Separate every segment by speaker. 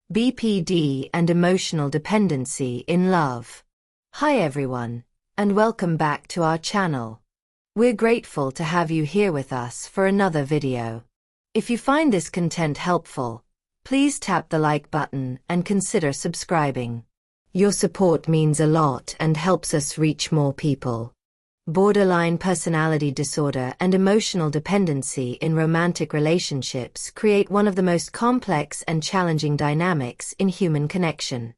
Speaker 1: BPD and emotional dependency in love. Hi everyone, and welcome back to our channel. We're grateful to have you here with us for another video. If you find this content helpful, please tap the like button and consider subscribing. Your support means a lot and helps us reach more people. Borderline personality disorder and emotional dependency in romantic relationships create one of the most complex and challenging dynamics in human connection.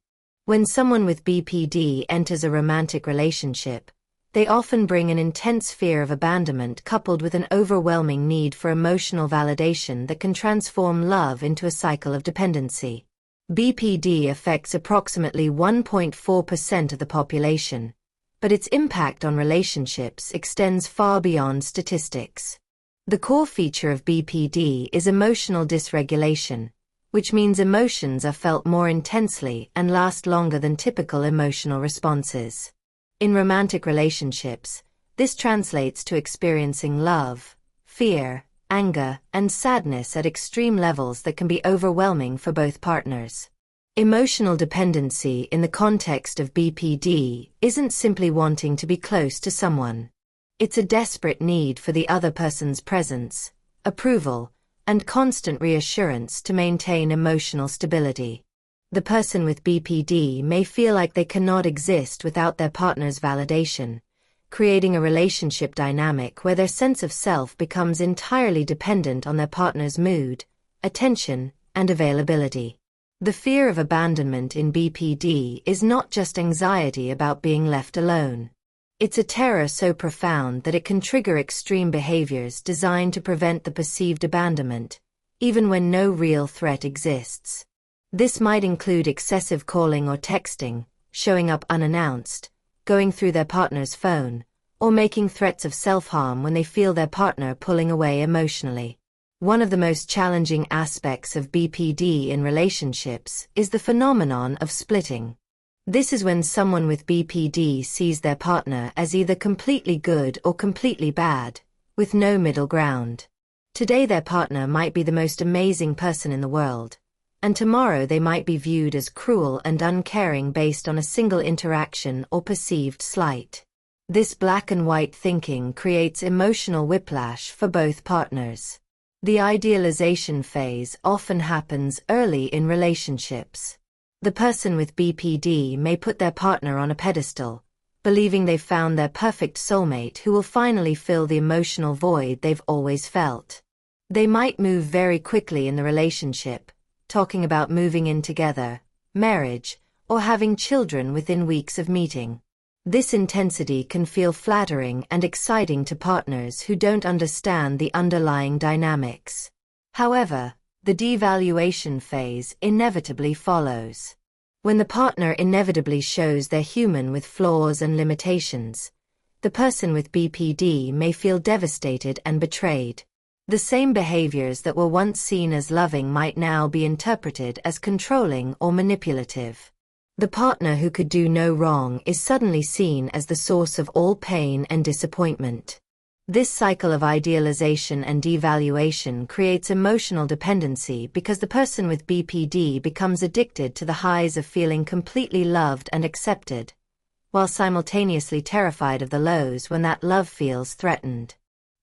Speaker 1: When someone with BPD enters a romantic relationship, they often bring an intense fear of abandonment coupled with an overwhelming need for emotional validation that can transform love into a cycle of dependency. BPD affects approximately 1.4% of the population, but its impact on relationships extends far beyond statistics. The core feature of BPD is emotional dysregulation, which means emotions are felt more intensely and last longer than typical emotional responses. In romantic relationships, this translates to experiencing love, fear, anger, and sadness at extreme levels that can be overwhelming for both partners. Emotional dependency in the context of BPD isn't simply wanting to be close to someone. It's a desperate need for the other person's presence, approval, and constant reassurance to maintain emotional stability. The person with BPD may feel like they cannot exist without their partner's validation, creating a relationship dynamic where their sense of self becomes entirely dependent on their partner's mood, attention, and availability. The fear of abandonment in BPD is not just anxiety about being left alone. It's a terror so profound that it can trigger extreme behaviors designed to prevent the perceived abandonment, even when no real threat exists. This might include excessive calling or texting, showing up unannounced, going through their partner's phone, or making threats of self-harm when they feel their partner pulling away emotionally. One of the most challenging aspects of BPD in relationships is the phenomenon of splitting. This is when someone with BPD sees their partner as either completely good or completely bad, with no middle ground. Today their partner might be the most amazing person in the world, and tomorrow they might be viewed as cruel and uncaring based on a single interaction or perceived slight. This black and white thinking creates emotional whiplash for both partners. The idealization phase often happens early in relationships. The person with BPD may put their partner on a pedestal, believing they've found their perfect soulmate who will finally fill the emotional void they've always felt. They might move very quickly in the relationship, talking about moving in together, marriage, or having children within weeks of meeting. This intensity can feel flattering and exciting to partners who don't understand the underlying dynamics. However, the devaluation phase inevitably follows. When the partner inevitably shows they're human with flaws and limitations, the person with BPD may feel devastated and betrayed. The same behaviors that were once seen as loving might now be interpreted as controlling or manipulative. The partner who could do no wrong is suddenly seen as the source of all pain and disappointment. This cycle of idealization and devaluation creates emotional dependency because the person with BPD becomes addicted to the highs of feeling completely loved and accepted, while simultaneously terrified of the lows when that love feels threatened.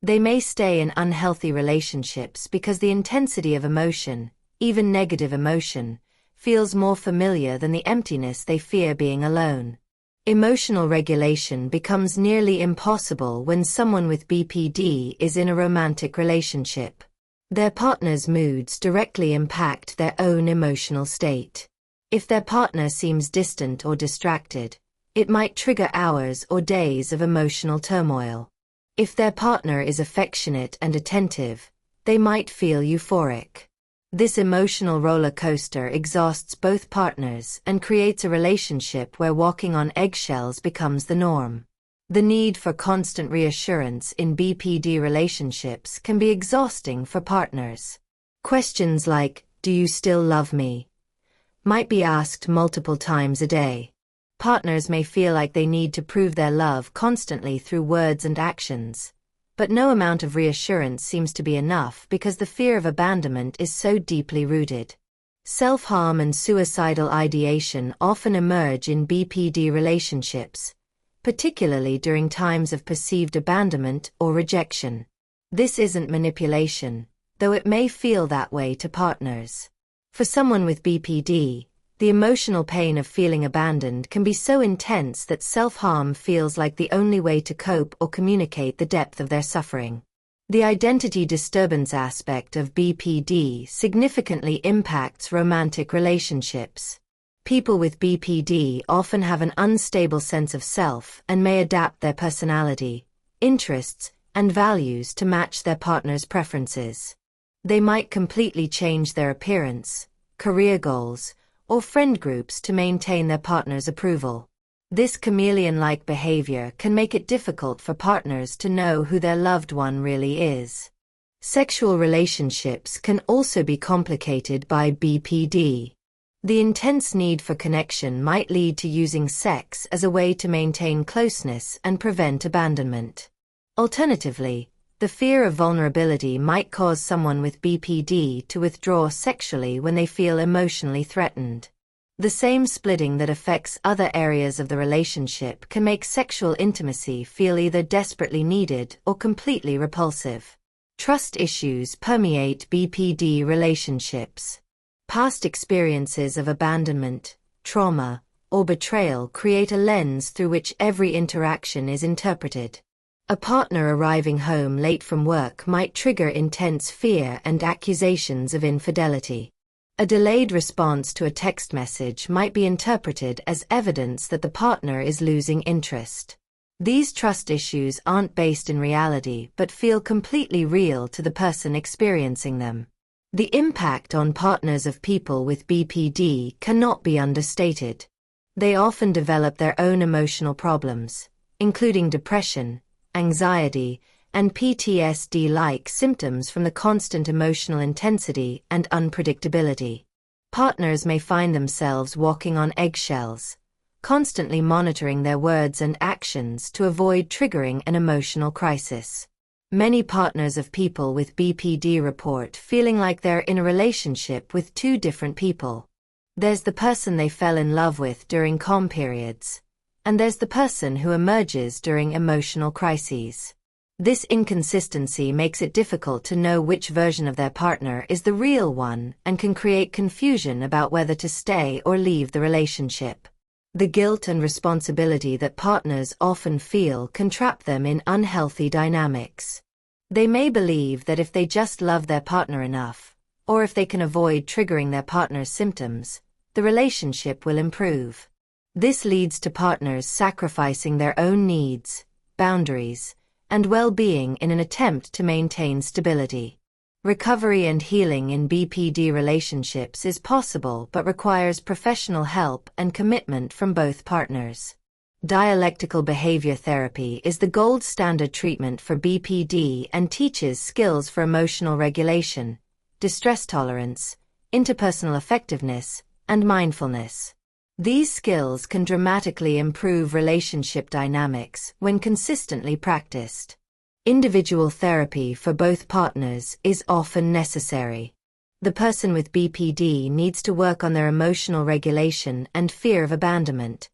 Speaker 1: They may stay in unhealthy relationships because the intensity of emotion, even negative emotion, feels more familiar than the emptiness they fear being alone. Emotional regulation becomes nearly impossible when someone with BPD is in a romantic relationship. Their partner's moods directly impact their own emotional state. If their partner seems distant or distracted, it might trigger hours or days of emotional turmoil. If their partner is affectionate and attentive, they might feel euphoric. This emotional roller coaster exhausts both partners and creates a relationship where walking on eggshells becomes the norm. The need for constant reassurance in BPD relationships can be exhausting for partners. Questions like, "Do you still love me?" might be asked multiple times a day. Partners may feel like they need to prove their love constantly through words and actions, but no amount of reassurance seems to be enough because the fear of abandonment is so deeply rooted. Self-harm and suicidal ideation often emerge in BPD relationships, particularly during times of perceived abandonment or rejection. This isn't manipulation, though it may feel that way to partners. For someone with BPD, the emotional pain of feeling abandoned can be so intense that self-harm feels like the only way to cope or communicate the depth of their suffering. The identity disturbance aspect of BPD significantly impacts romantic relationships. People with BPD often have an unstable sense of self and may adapt their personality, interests, and values to match their partner's preferences. They might completely change their appearance, career goals, or friend groups to maintain their partner's approval. This chameleon-like behavior can make it difficult for partners to know who their loved one really is. Sexual relationships can also be complicated by BPD. The intense need for connection might lead to using sex as a way to maintain closeness and prevent abandonment. Alternatively, the fear of vulnerability might cause someone with BPD to withdraw sexually when they feel emotionally threatened. The same splitting that affects other areas of the relationship can make sexual intimacy feel either desperately needed or completely repulsive. Trust issues permeate BPD relationships. Past experiences of abandonment, trauma, or betrayal create a lens through which every interaction is interpreted. A partner arriving home late from work might trigger intense fear and accusations of infidelity. A delayed response to a text message might be interpreted as evidence that the partner is losing interest. These trust issues aren't based in reality but feel completely real to the person experiencing them. The impact on partners of people with BPD cannot be understated. They often develop their own emotional problems, including depression, anxiety, and PTSD-like symptoms from the constant emotional intensity and unpredictability. Partners may find themselves walking on eggshells, constantly monitoring their words and actions to avoid triggering an emotional crisis. Many partners of people with BPD report feeling like they're in a relationship with two different people. There's the person they fell in love with during calm periods, and there's the person who emerges during emotional crises. This inconsistency makes it difficult to know which version of their partner is the real one and can create confusion about whether to stay or leave the relationship. The guilt and responsibility that partners often feel can trap them in unhealthy dynamics. They may believe that if they just love their partner enough, or if they can avoid triggering their partner's symptoms, the relationship will improve. This leads to partners sacrificing their own needs, boundaries, and well-being in an attempt to maintain stability. Recovery and healing in BPD relationships is possible but requires professional help and commitment from both partners. Dialectical behavior therapy is the gold standard treatment for BPD and teaches skills for emotional regulation, distress tolerance, interpersonal effectiveness, and mindfulness. These skills can dramatically improve relationship dynamics when consistently practiced. Individual therapy for both partners is often necessary. The person with BPD needs to work on their emotional regulation and fear of abandonment,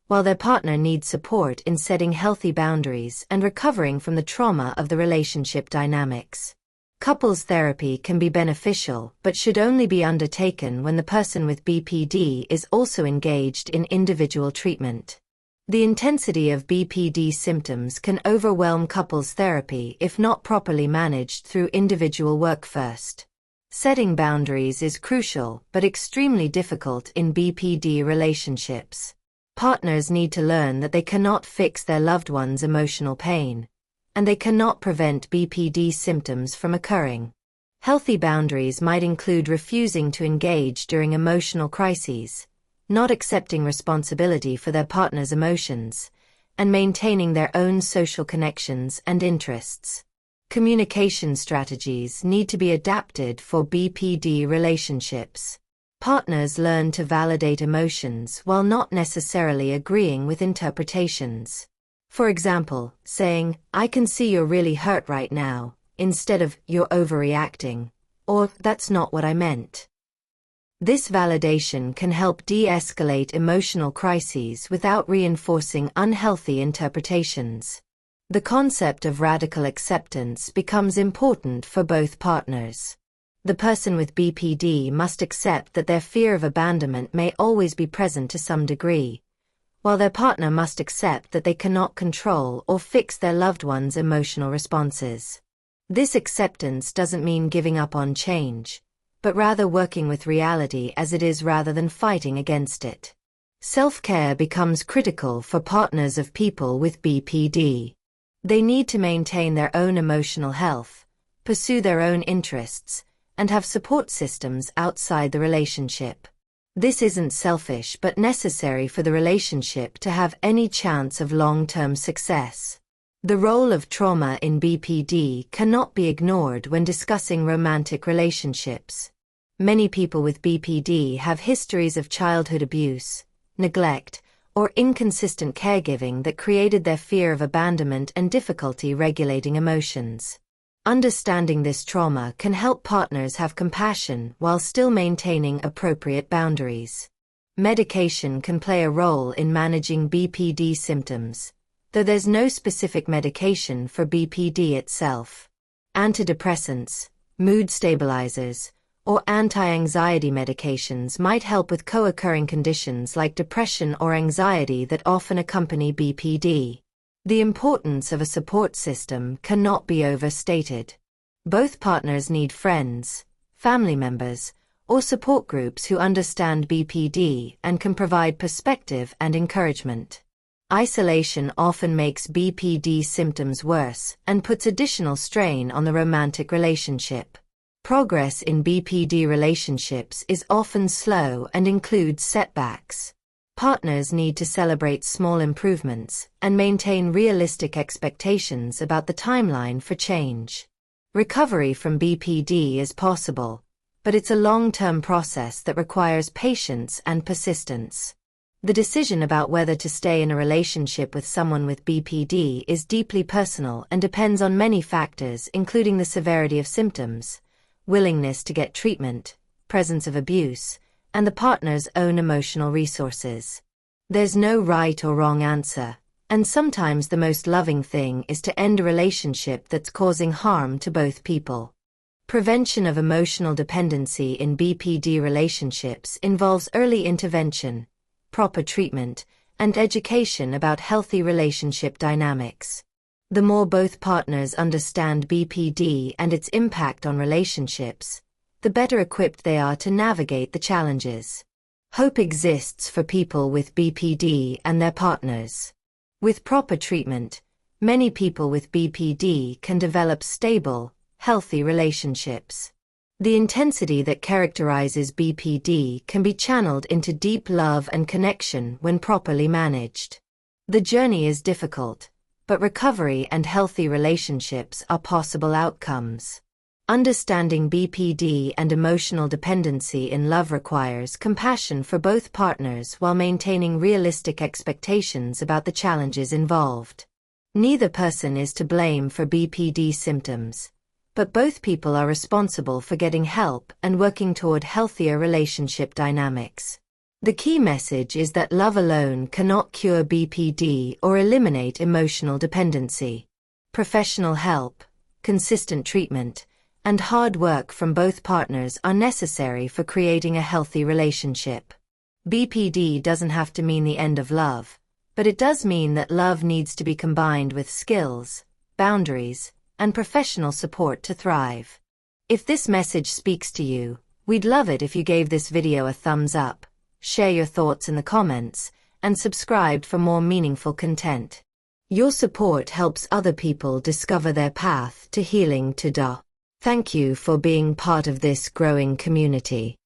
Speaker 1: while their partner needs support in setting healthy boundaries and recovering from the trauma of the relationship dynamics. Couples therapy can be beneficial but should only be undertaken when the person with BPD is also engaged in individual treatment. The intensity of BPD symptoms can overwhelm couples therapy if not properly managed through individual work first. Setting boundaries is crucial but extremely difficult in BPD relationships. Partners need to learn that they cannot fix their loved one's emotional pain, and they cannot prevent BPD symptoms from occurring. Healthy boundaries might include refusing to engage during emotional crises, not accepting responsibility for their partner's emotions, and maintaining their own social connections and interests. Communication strategies need to be adapted for BPD relationships. Partners learn to validate emotions while not necessarily agreeing with interpretations. For example, saying, "I can see you're really hurt right now," instead of "you're overreacting," or "that's not what I meant." This validation can help de-escalate emotional crises without reinforcing unhealthy interpretations. The concept of radical acceptance becomes important for both partners. The person with BPD must accept that their fear of abandonment may always be present to some degree, while their partner must accept that they cannot control or fix their loved one's emotional responses. This acceptance doesn't mean giving up on change, but rather working with reality as it is rather than fighting against it. Self-care becomes critical for partners of people with BPD. They need to maintain their own emotional health, pursue their own interests, and have support systems outside the relationship. This isn't selfish but necessary for the relationship to have any chance of long-term success. The role of trauma in BPD cannot be ignored when discussing romantic relationships. Many people with BPD have histories of childhood abuse, neglect, or inconsistent caregiving that created their fear of abandonment and difficulty regulating emotions. Understanding this trauma can help partners have compassion while still maintaining appropriate boundaries. Medication can play a role in managing BPD symptoms, though there's no specific medication for BPD itself. Antidepressants, mood stabilizers, or anti-anxiety medications might help with co-occurring conditions like depression or anxiety that often accompany BPD. The importance of a support system cannot be overstated. Both partners need friends, family members, or support groups who understand BPD and can provide perspective and encouragement. Isolation often makes BPD symptoms worse and puts additional strain on the romantic relationship. Progress in BPD relationships is often slow and includes setbacks. Partners need to celebrate small improvements and maintain realistic expectations about the timeline for change. Recovery from BPD is possible, but it's a long-term process that requires patience and persistence. The decision about whether to stay in a relationship with someone with BPD is deeply personal and depends on many factors, including the severity of symptoms, willingness to get treatment, presence of abuse, and the partner's own emotional resources. There's no right or wrong answer, and sometimes the most loving thing is to end a relationship that's causing harm to both people. Prevention of emotional dependency in BPD relationships involves early intervention, proper treatment, and education about healthy relationship dynamics. The more both partners understand BPD and its impact on relationships, the better equipped they are to navigate the challenges. Hope exists for people with BPD and their partners. With proper treatment, many people with BPD can develop stable, healthy relationships. The intensity that characterizes BPD can be channeled into deep love and connection when properly managed. The journey is difficult, but recovery and healthy relationships are possible outcomes. Understanding BPD and emotional dependency in love requires compassion for both partners while maintaining realistic expectations about the challenges involved. Neither person is to blame for BPD symptoms, but both people are responsible for getting help and working toward healthier relationship dynamics. The key message is that love alone cannot cure BPD or eliminate emotional dependency. Professional help, consistent treatment, and hard work from both partners are necessary for creating a healthy relationship. BPD doesn't have to mean the end of love, but it does mean that love needs to be combined with skills, boundaries, and professional support to thrive. If this message speaks to you, we'd love it if you gave this video a thumbs up, share your thoughts in the comments, and subscribe for more meaningful content. Your support helps other people discover their path to healing. Thank you for being part of this growing community.